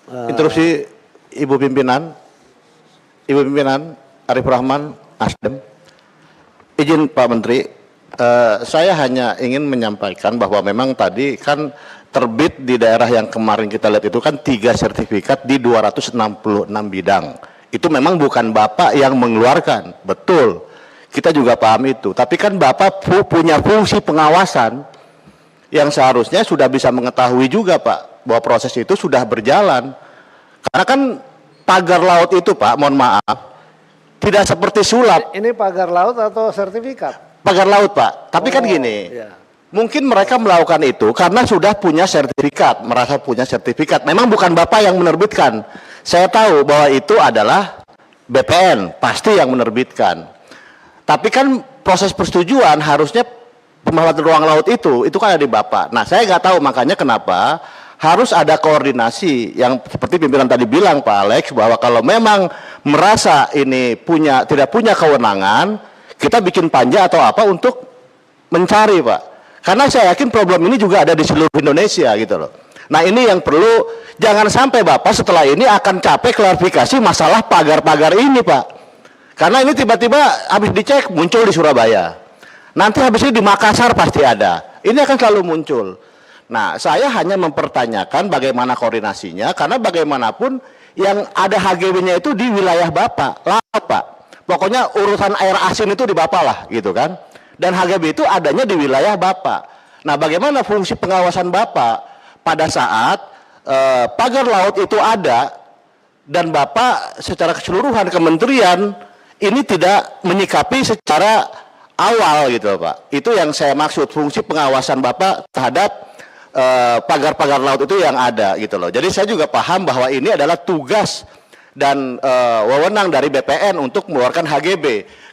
Interupsi Ibu Pimpinan Arif Rahman, Nasdem. Izin Pak Menteri, saya hanya ingin menyampaikan bahwa memang tadi kan terbit di daerah yang kemarin kita lihat itu kan 3 sertifikat di 266 bidang. Itu memang bukan Bapak yang mengeluarkan, betul. Kita juga paham itu. Tapi kan Bapak punya fungsi pengawasan yang seharusnya sudah bisa mengetahui juga Pak, bahwa proses itu sudah berjalan. Karena kan pagar laut itu Pak, mohon maaf, tidak seperti sulap. Ini pagar laut atau sertifikat? Pagar laut Pak, tapi kan gini. Ya. Mungkin mereka melakukan itu karena sudah punya sertifikat, merasa punya sertifikat. Memang bukan Bapak yang menerbitkan. Saya tahu bahwa itu adalah BPN, pasti yang menerbitkan. Tapi kan proses persetujuan harusnya pemanfaatan ruang laut itu kan ada di Bapak. Nah, saya nggak tahu makanya kenapa harus ada koordinasi yang seperti pimpinan tadi bilang Pak Alex, bahwa kalau memang merasa ini tidak punya kewenangan, kita bikin panja atau apa untuk mencari Pak. Karena saya yakin problem ini juga ada di seluruh Indonesia gitu loh. Nah ini yang perlu, jangan sampai Bapak setelah ini akan capek klarifikasi masalah pagar-pagar ini Pak. Karena ini tiba-tiba habis dicek muncul di Surabaya. Nanti habis ini di Makassar pasti ada. Ini akan selalu muncul. Nah saya hanya mempertanyakan bagaimana koordinasinya, karena bagaimanapun yang ada HGB-nya itu di wilayah Bapak, laut Pak. Pokoknya urusan air asin itu di Bapak lah gitu kan. Dan HGB itu adanya di wilayah Bapak. Nah bagaimana fungsi pengawasan Bapak pada saat pagar laut itu ada dan Bapak secara keseluruhan kementerian ini tidak menyikapi secara awal gitu Pak. Itu yang saya maksud, fungsi pengawasan Bapak terhadap pagar-pagar laut itu yang ada gitu loh. Jadi saya juga paham bahwa ini adalah tugas dan wewenang dari BPN untuk mengeluarkan HGB.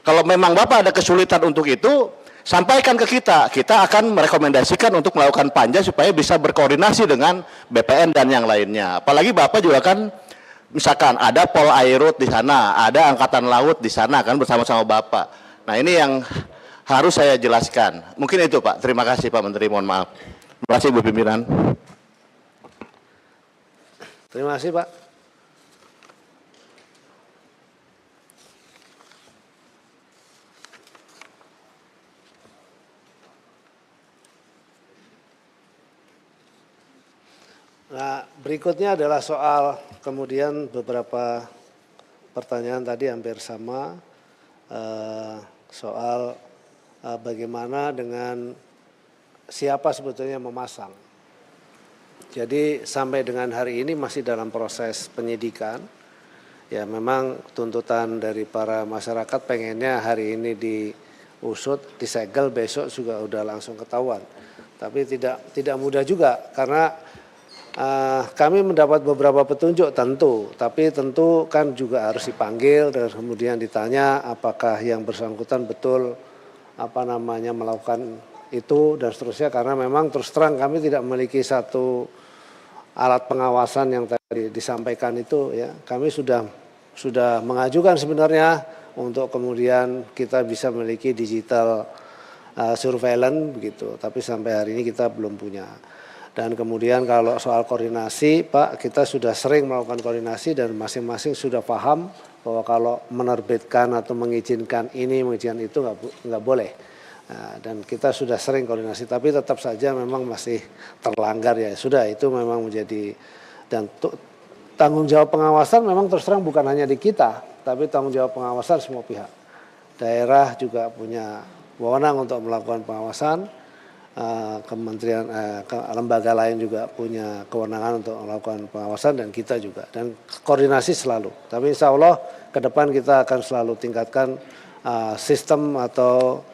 Kalau memang Bapak ada kesulitan untuk itu, sampaikan ke kita. Kita akan merekomendasikan untuk melakukan panja supaya bisa berkoordinasi dengan BPN dan yang lainnya. Apalagi Bapak juga kan, misalkan ada Pol Airut di sana, ada Angkatan Laut di sana kan bersama-sama Bapak. Nah ini yang harus saya jelaskan. Mungkin itu Pak. Terima kasih Pak Menteri, mohon maaf. Terima kasih Bu Pimpinan. Terima kasih Pak. Nah, berikutnya adalah soal kemudian beberapa pertanyaan tadi hampir sama, soal bagaimana dengan siapa sebetulnya memasang. Jadi sampai dengan hari ini masih dalam proses penyidikan. Ya memang tuntutan dari para masyarakat pengennya hari ini diusut, disegel, besok juga udah langsung ketahuan. Tapi tidak mudah juga karena kami mendapat beberapa petunjuk tentu, tapi tentu kan juga harus dipanggil dan kemudian ditanya apakah yang bersangkutan betul melakukan itu dan seterusnya, karena memang terus terang kami tidak memiliki satu alat pengawasan yang tadi disampaikan itu ya. Kami sudah mengajukan sebenarnya untuk kemudian kita bisa memiliki digital surveillance begitu, tapi sampai hari ini kita belum punya. Dan kemudian kalau soal koordinasi Pak, kita sudah sering melakukan koordinasi dan masing-masing sudah paham bahwa kalau menerbitkan atau mengizinkan ini, mengizinkan itu nggak boleh. Nah, dan kita sudah sering koordinasi, tapi tetap saja memang masih terlanggar ya. Sudah itu memang menjadi, dan tanggung jawab pengawasan memang terus terang bukan hanya di kita, tapi tanggung jawab pengawasan semua pihak. Daerah juga punya wewenang untuk melakukan pengawasan. Kementerian, lembaga lain juga punya kewenangan untuk melakukan pengawasan dan kita juga, dan koordinasi selalu. Tapi insya Allah ke depan kita akan selalu tingkatkan sistem atau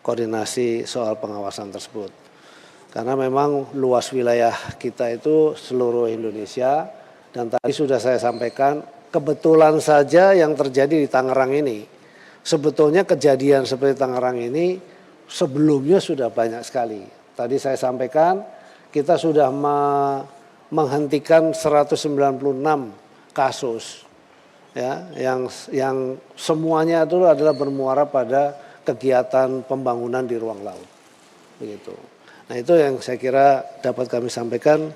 koordinasi soal pengawasan tersebut. Karena memang luas wilayah kita itu seluruh Indonesia, dan tadi sudah saya sampaikan kebetulan saja yang terjadi di Tangerang ini. Sebetulnya kejadian seperti Tangerang ini sebelumnya sudah banyak sekali. Tadi saya sampaikan kita sudah menghentikan 196 kasus ya, yang semuanya itu adalah bermuara pada kegiatan pembangunan di ruang laut. Begitu. Nah, itu yang saya kira dapat kami sampaikan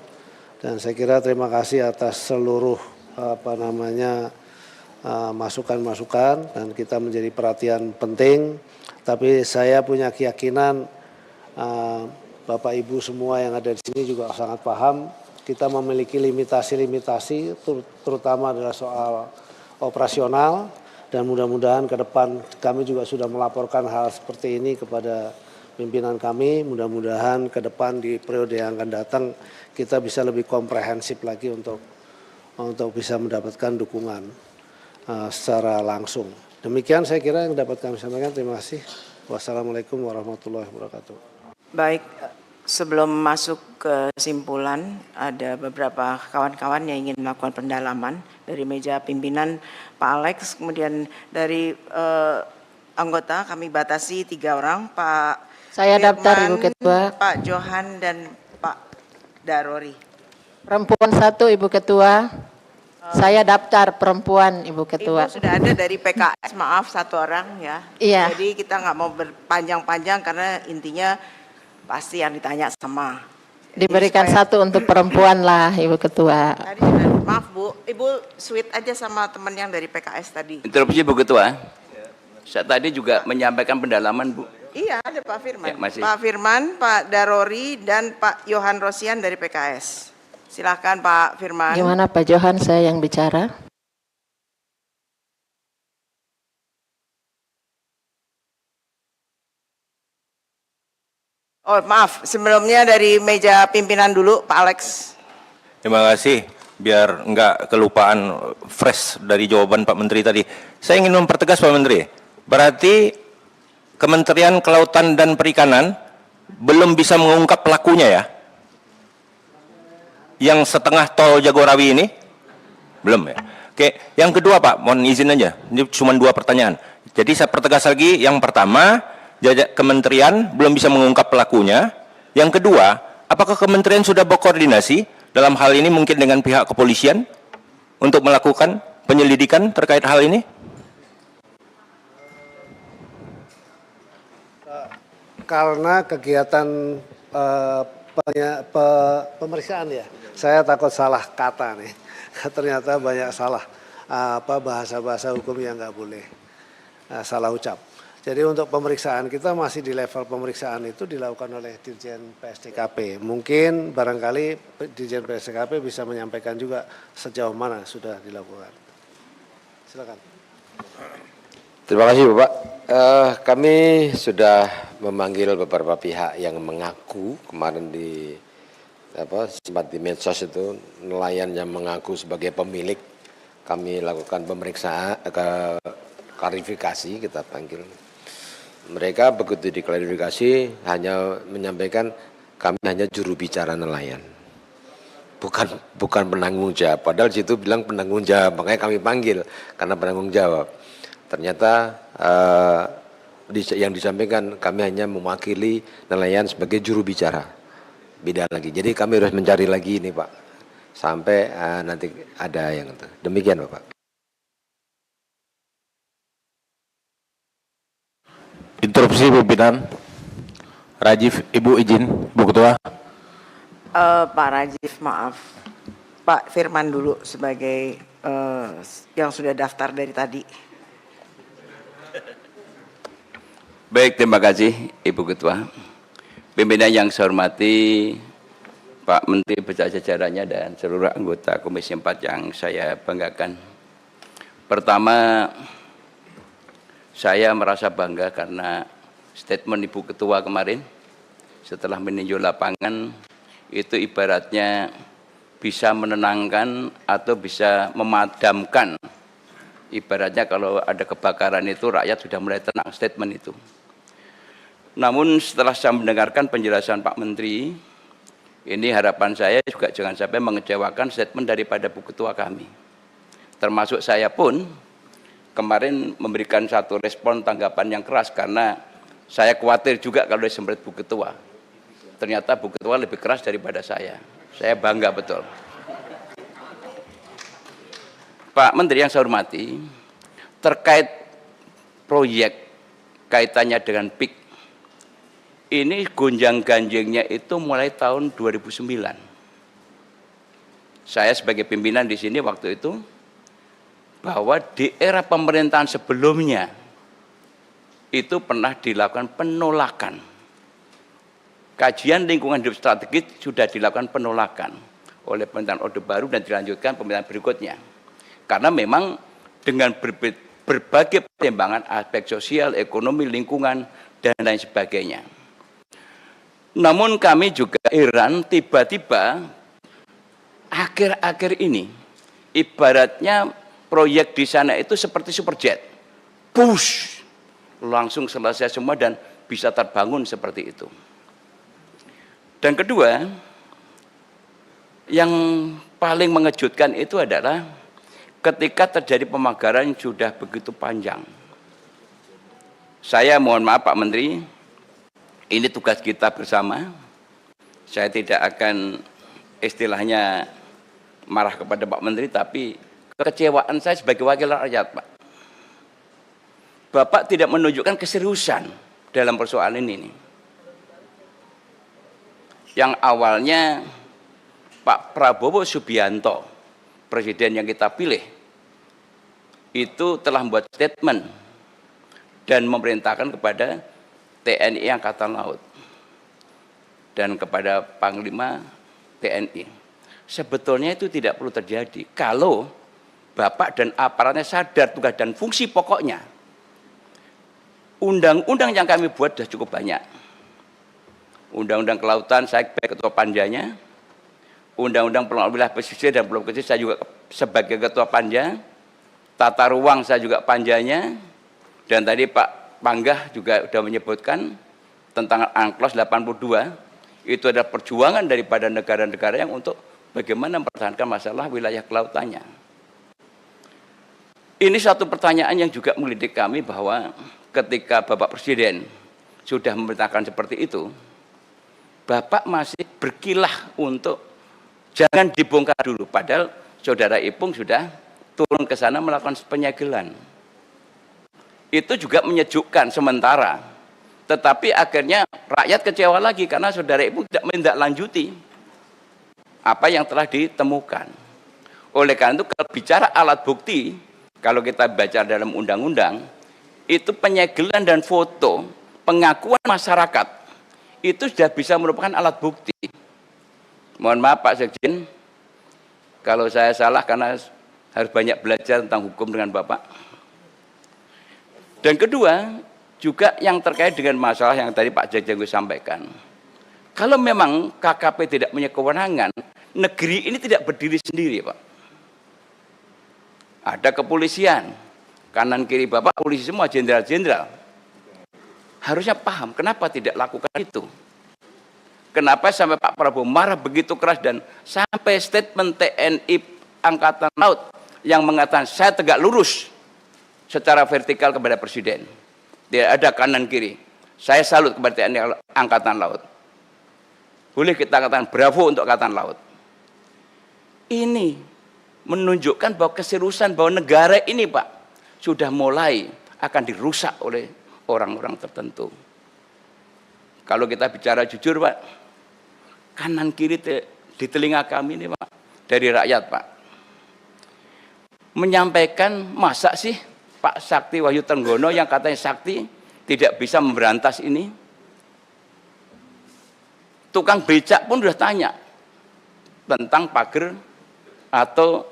Dan saya kira terima kasih atas seluruh masukan-masukan, dan kita menjadi perhatian penting. Tapi saya punya keyakinan Bapak Ibu semua yang ada di sini juga sangat paham kita memiliki limitasi-limitasi, terutama adalah soal operasional, dan mudah-mudahan ke depan kami juga sudah melaporkan hal seperti ini kepada pimpinan kami. Mudah-mudahan ke depan di periode yang akan datang kita bisa lebih komprehensif lagi untuk bisa mendapatkan dukungan secara langsung. Demikian saya kira yang dapat kami sampaikan. Terima kasih. Wassalamualaikum warahmatullahi wabarakatuh. Baik, sebelum masuk ke kesimpulan, ada beberapa kawan-kawan yang ingin melakukan pendalaman dari meja pimpinan Pak Alex, kemudian dari anggota kami batasi 3 orang, Pak Saya Firman, daftar Ibu Ketua. Pak Johan dan Pak Darori. Perempuan 1 Ibu Ketua. Saya daftar perempuan Ibu Ketua. Ibu sudah ada dari PKS, maaf 1 orang ya. Iya. Jadi kita nggak mau berpanjang-panjang karena intinya pasti yang ditanya sama. Diberikan Jadi, 1 untuk perempuan lah Ibu Ketua. tadi sudah, maaf Bu, Ibu sweet aja sama teman yang dari PKS tadi. Interupsi Bu Ketua. Saya tadi juga menyampaikan pendalaman Bu. Iya, ada Pak Firman. Ya, masih. Pak Firman, Pak Darori, dan Pak Yohan Rosian dari PKS. Silakan Pak Firman. Gimana Pak Johan, saya yang bicara? Oh maaf, sebelumnya dari meja pimpinan dulu Pak Alex. Terima kasih, biar enggak kelupaan fresh dari jawaban Pak Menteri tadi. Saya ingin mempertegas Pak Menteri, berarti Kementerian Kelautan dan Perikanan belum bisa mengungkap pelakunya ya? Yang setengah tol Jagorawi ini? Belum ya? Oke, yang kedua Pak, mohon izin aja, ini cuma 2 pertanyaan. Jadi saya pertegas lagi, yang pertama, Kementerian belum bisa mengungkap pelakunya. Yang kedua, apakah Kementerian sudah berkoordinasi dalam hal ini mungkin dengan pihak kepolisian untuk melakukan penyelidikan terkait hal ini? Karena kegiatan pemeriksaan ya, saya takut salah kata nih. Ternyata banyak salah bahasa-bahasa hukum yang nggak boleh salah ucap. Jadi untuk pemeriksaan kita masih di level pemeriksaan itu dilakukan oleh Dirjen PSDKP. Mungkin barangkali Dirjen PSDKP bisa menyampaikan juga sejauh mana sudah dilakukan. Silakan. Terima kasih Bapak. Kami sudah memanggil beberapa pihak yang mengaku kemarin sempat di medsos itu, nelayan yang mengaku sebagai pemilik. Kami lakukan pemeriksaan, klarifikasi kita panggil. Mereka begitu diklarifikasi hanya menyampaikan kami hanya juru bicara nelayan, bukan penanggung jawab. Padahal situ bilang penanggung jawab, makanya kami panggil karena penanggung jawab. Ternyata yang disampaikan kami hanya mewakili nelayan sebagai juru bicara. Beda lagi. Jadi kami harus mencari lagi ini Pak, sampai nanti ada yang itu. Demikian Bapak. Interupsi pimpinan. Rajif, Ibu izin, Bu Ketua. Pak Rajif, maaf. Pak Firman dulu sebagai yang sudah daftar dari tadi. Baik, terima kasih Ibu Ketua. Pimpinan yang saya hormati, Pak Menteri beserta jajarannya dan seluruh anggota Komisi 4 yang saya banggakan. Pertama, saya merasa bangga karena statement Ibu Ketua kemarin setelah meninjau lapangan itu ibaratnya bisa menenangkan atau bisa memadamkan. Ibaratnya kalau ada kebakaran itu rakyat sudah mulai tenang, statement itu. Namun setelah saya mendengarkan penjelasan Pak Menteri, ini harapan saya juga jangan sampai mengecewakan statement daripada Bu Ketua kami. Termasuk saya pun kemarin memberikan satu respon tanggapan yang keras karena saya khawatir juga kalau disemprit Bu Ketua. Ternyata Bu Ketua lebih keras daripada saya. Saya bangga betul. Pak Menteri yang saya hormati, terkait proyek kaitannya dengan PIK, ini gonjang-ganjingnya itu mulai tahun 2009. saya sebagai pimpinan di sini waktu itu, bahwa di era pemerintahan sebelumnya itu pernah dilakukan penolakan. Kajian lingkungan hidup strategis sudah dilakukan penolakan oleh pemerintahan Orde Baru dan dilanjutkan pemerintahan berikutnya. Karena memang dengan berbagai pertimbangan aspek sosial, ekonomi, lingkungan, dan lain sebagainya. Namun kami juga heran tiba-tiba akhir-akhir ini ibaratnya proyek di sana itu seperti superjet. Push! Langsung selesai semua dan bisa terbangun seperti itu. Dan kedua, yang paling mengejutkan itu adalah ketika terjadi pemagaran yang sudah begitu panjang. Saya mohon maaf Pak Menteri, ini tugas kita bersama. Saya tidak akan istilahnya marah kepada Pak Menteri, tapi kekecewaan saya sebagai wakil rakyat, Pak. Bapak tidak menunjukkan keseriusan dalam persoalan ini. Yang awalnya Pak Prabowo Subianto, presiden yang kita pilih, itu telah membuat statement dan memerintahkan kepada TNI Angkatan Laut dan kepada Panglima TNI. Sebetulnya itu tidak perlu terjadi kalau Bapak dan aparatnya sadar tugas dan fungsi pokoknya. Undang-undang yang kami buat sudah cukup banyak. Undang-undang kelautan saya sebagai ketua panjanya, undang-undang pengelolaan wilayah pesisir dan pulau kecil saya juga sebagai ketua panja, tata ruang saya juga panjanya, dan tadi Pak Panggah juga sudah menyebutkan tentang UNCLOS 82, itu adalah perjuangan daripada negara-negara yang untuk bagaimana mempertahankan masalah wilayah kelautannya. Ini satu pertanyaan yang juga menggelitik kami bahwa ketika Bapak Presiden sudah memerintahkan seperti itu, Bapak masih berkilah untuk jangan dibongkar dulu. Padahal Saudara Ipung sudah turun ke sana melakukan penyegelan. Itu juga menyejukkan sementara. Tetapi akhirnya rakyat kecewa lagi karena Saudara Ipung tidak menindaklanjuti apa yang telah ditemukan. Oleh karena itu kalau bicara alat bukti, kalau kita baca dalam undang-undang, itu penyegelan dan foto, pengakuan masyarakat, itu sudah bisa merupakan alat bukti. Mohon maaf Pak Sekjen, kalau saya salah karena harus banyak belajar tentang hukum dengan Bapak. Dan kedua, juga yang terkait dengan masalah yang tadi Pak Jajanggu sampaikan. Kalau memang KKP tidak punya kewenangan, negeri ini tidak berdiri sendiri, Pak. Ada kepolisian, kanan kiri Bapak polisi semua, jenderal-jenderal. Harusnya paham kenapa tidak lakukan itu. Kenapa sampai Pak Prabowo marah begitu keras dan sampai statement TNI Angkatan Laut yang mengatakan saya tegak lurus secara vertikal kepada Presiden. Tidak ada kanan kiri. Saya salut kepada TNI Angkatan Laut. Boleh kita katakan bravo untuk Angkatan Laut. Ini menunjukkan bahwa keseriusan bahwa negara ini Pak sudah mulai akan dirusak oleh orang-orang tertentu. Kalau kita bicara jujur Pak, kanan kiri di telinga kami ini Pak, dari rakyat Pak, menyampaikan masa sih Pak Sakti Wahyu Trenggono yang katanya Sakti tidak bisa memberantas ini. Tukang becak pun sudah tanya tentang pagar atau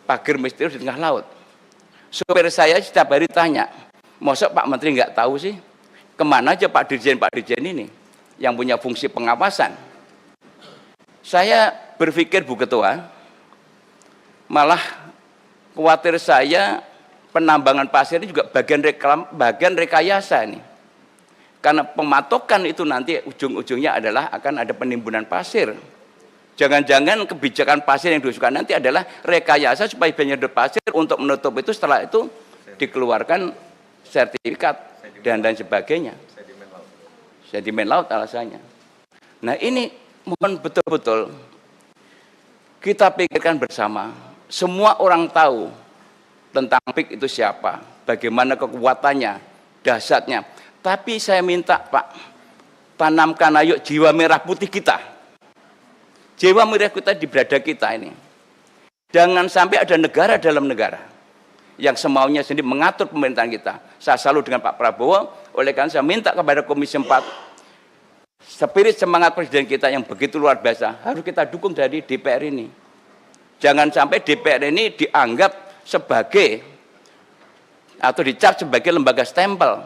pagar misterius di tengah laut. Supir saya setiap hari tanya, masa Pak Menteri nggak tahu sih, kemana aja Pak Dirjen ini yang punya fungsi pengawasan. Saya berpikir Bu Ketua, malah khawatir saya penambangan pasir ini juga bagian rekayasa ini. Karena pematokan itu nanti ujung-ujungnya adalah akan ada penimbunan pasir. Jangan-jangan kebijakan pasir yang diusulkan nanti adalah rekayasa supaya penyedot pasir untuk menutup itu, setelah itu dikeluarkan sertifikat dan lain sebagainya. Sedimen laut alasannya. Nah ini mohon betul-betul kita pikirkan bersama. Semua orang tahu tentang PIK itu siapa, bagaimana kekuatannya, dahsyatnya. Tapi saya minta Pak, tanamkan ayo jiwa merah putih kita. Jiwa merah kita di berada kita ini. Jangan sampai ada negara dalam negara yang semaunya sendiri mengatur pemerintahan kita. Saya selalu dengan Pak Prabowo, oleh karena saya minta kepada Komisi 4, spirit semangat Presiden kita yang begitu luar biasa, harus kita dukung dari DPR ini. Jangan sampai DPR ini dianggap sebagai, atau dicap sebagai lembaga stempel.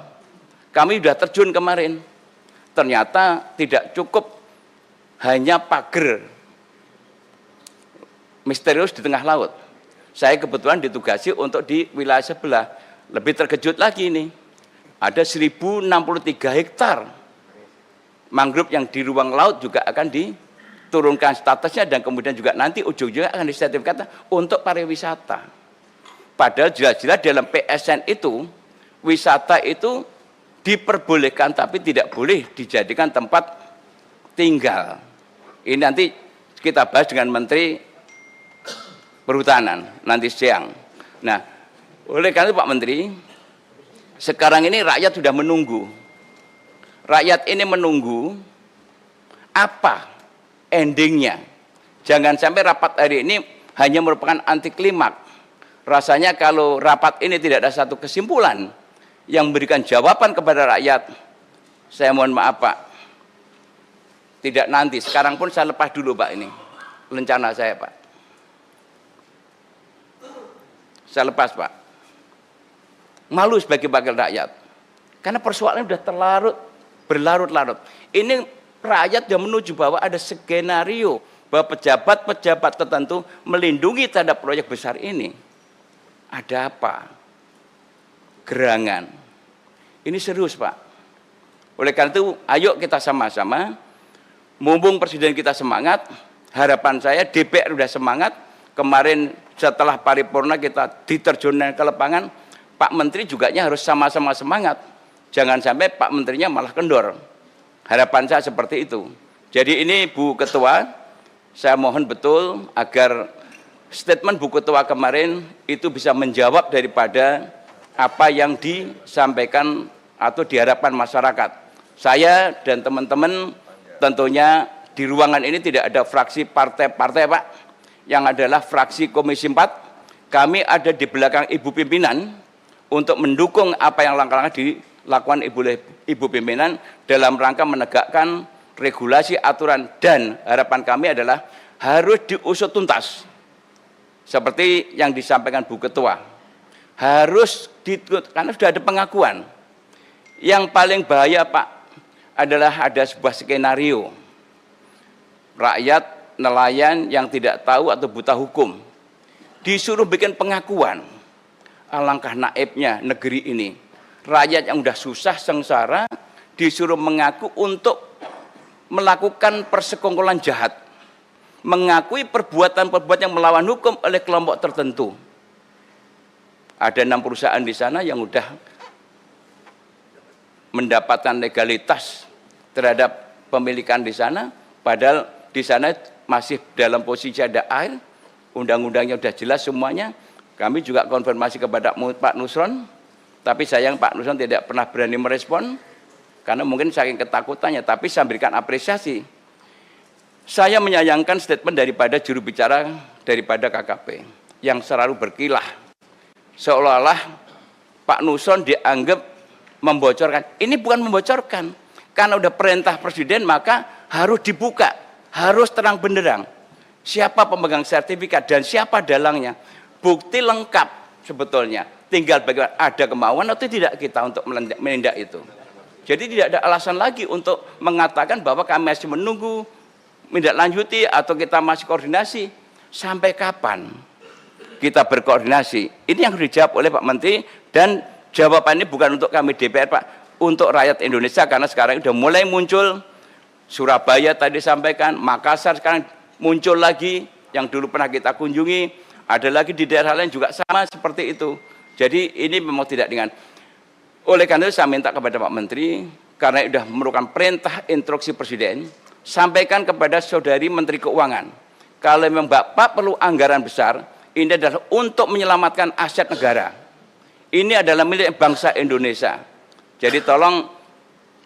Kami sudah terjun kemarin, ternyata tidak cukup hanya pagar misterius di tengah laut. Saya kebetulan ditugasi untuk di wilayah sebelah. Lebih terkejut lagi ini. Ada 1063 hektar mangrove yang di ruang laut juga akan diturunkan statusnya dan kemudian juga nanti ujung-ujungnya akan disertifikatkan untuk pariwisata. Padahal jelas-jelas dalam PSN itu, wisata itu diperbolehkan tapi tidak boleh dijadikan tempat tinggal. Ini nanti kita bahas dengan Menteri Perhutanan nanti siang. Nah, oleh karena itu Pak Menteri, sekarang ini rakyat sudah menunggu. Rakyat ini menunggu apa endingnya. Jangan sampai rapat hari ini hanya merupakan anti klimaks. Rasanya kalau rapat ini tidak ada satu kesimpulan yang memberikan jawaban kepada rakyat, saya mohon maaf Pak, tidak nanti, sekarang pun saya lepas dulu Pak ini, rencana saya Pak. Saya lepas Pak. Malu sebagai wakil rakyat. Karena persoalannya sudah berlarut-larut. Ini rakyat sudah menuju bahwa ada skenario bahwa pejabat-pejabat tertentu melindungi terhadap proyek besar ini. Ada apa? Gerangan. Ini serius Pak. Oleh karena itu, ayo kita sama-sama, mumpung Presiden kita semangat, harapan saya DPR sudah semangat, kemarin setelah paripurna kita diterjunkan ke lapangan, Pak Menteri juga harus sama-sama semangat. Jangan sampai Pak Menterinya malah kendor. Harapan saya seperti itu. Jadi ini Bu Ketua, saya mohon betul agar statement Bu Ketua kemarin itu bisa menjawab daripada apa yang disampaikan atau diharapkan masyarakat. Saya dan teman-teman tentunya di ruangan ini tidak ada fraksi partai-partai Pak, yang adalah fraksi Komisi 4, kami ada di belakang Ibu Pimpinan untuk mendukung apa yang langkah-langkah dilakukan Ibu Pimpinan dalam rangka menegakkan regulasi aturan, dan harapan kami adalah harus diusut tuntas seperti yang disampaikan Bu Ketua, harus karena sudah ada pengakuan. Yang paling bahaya Pak adalah ada sebuah skenario rakyat nelayan yang tidak tahu atau buta hukum disuruh bikin pengakuan. Alangkah naibnya negeri ini, rakyat yang udah susah sengsara disuruh mengaku untuk melakukan persekongkolan jahat, mengakui perbuatan-perbuatan yang melawan hukum oleh kelompok tertentu. Ada 6 perusahaan di sana yang udah mendapatkan legalitas terhadap pemilikan di sana, padahal di sana masih dalam posisi ada air, undang-undangnya sudah jelas semuanya. Kami juga konfirmasi kepada Pak Nusron, tapi sayang Pak Nusron tidak pernah berani merespon, karena mungkin saking ketakutannya, tapi saya berikan apresiasi. Saya menyayangkan statement daripada juru bicara daripada KKP, yang selalu berkilah, seolah-olah Pak Nusron dianggap membocorkan. Ini bukan membocorkan, karena udah perintah Presiden maka harus dibuka, harus terang benderang siapa pemegang sertifikat dan siapa dalangnya. Bukti lengkap sebetulnya, tinggal bagaimana ada kemauan atau tidak kita untuk menindak itu. Jadi tidak ada alasan lagi untuk mengatakan bahwa kami masih menunggu menindaklanjuti atau kita masih koordinasi. Sampai kapan kita berkoordinasi? Ini yang harus dijawab oleh Pak Menteri, dan jawaban ini bukan untuk kami DPR Pak, untuk rakyat Indonesia, karena sekarang sudah mulai muncul. Surabaya tadi sampaikan, Makassar sekarang muncul lagi, yang dulu pernah kita kunjungi, ada lagi di daerah lain juga sama seperti itu. Jadi ini memang tidak ringan. Oleh karena itu saya minta kepada Pak Menteri, karena sudah merupakan perintah instruksi Presiden, sampaikan kepada Saudari Menteri Keuangan, kalau memang Bapak perlu anggaran besar, ini adalah untuk menyelamatkan aset negara. Ini adalah milik bangsa Indonesia. Jadi tolong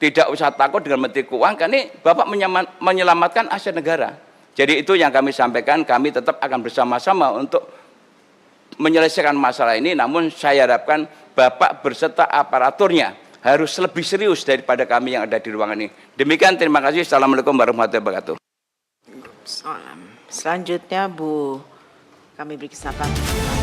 tidak usah takut dengan Menteri Keuangan, karena Bapak menyelamatkan aset negara. Jadi itu yang kami sampaikan, kami tetap akan bersama-sama untuk menyelesaikan masalah ini, namun saya harapkan Bapak berserta aparaturnya harus lebih serius daripada kami yang ada di ruangan ini. Demikian, terima kasih. Assalamualaikum warahmatullahi wabarakatuh. Selanjutnya Bu, kami beri kesempatan.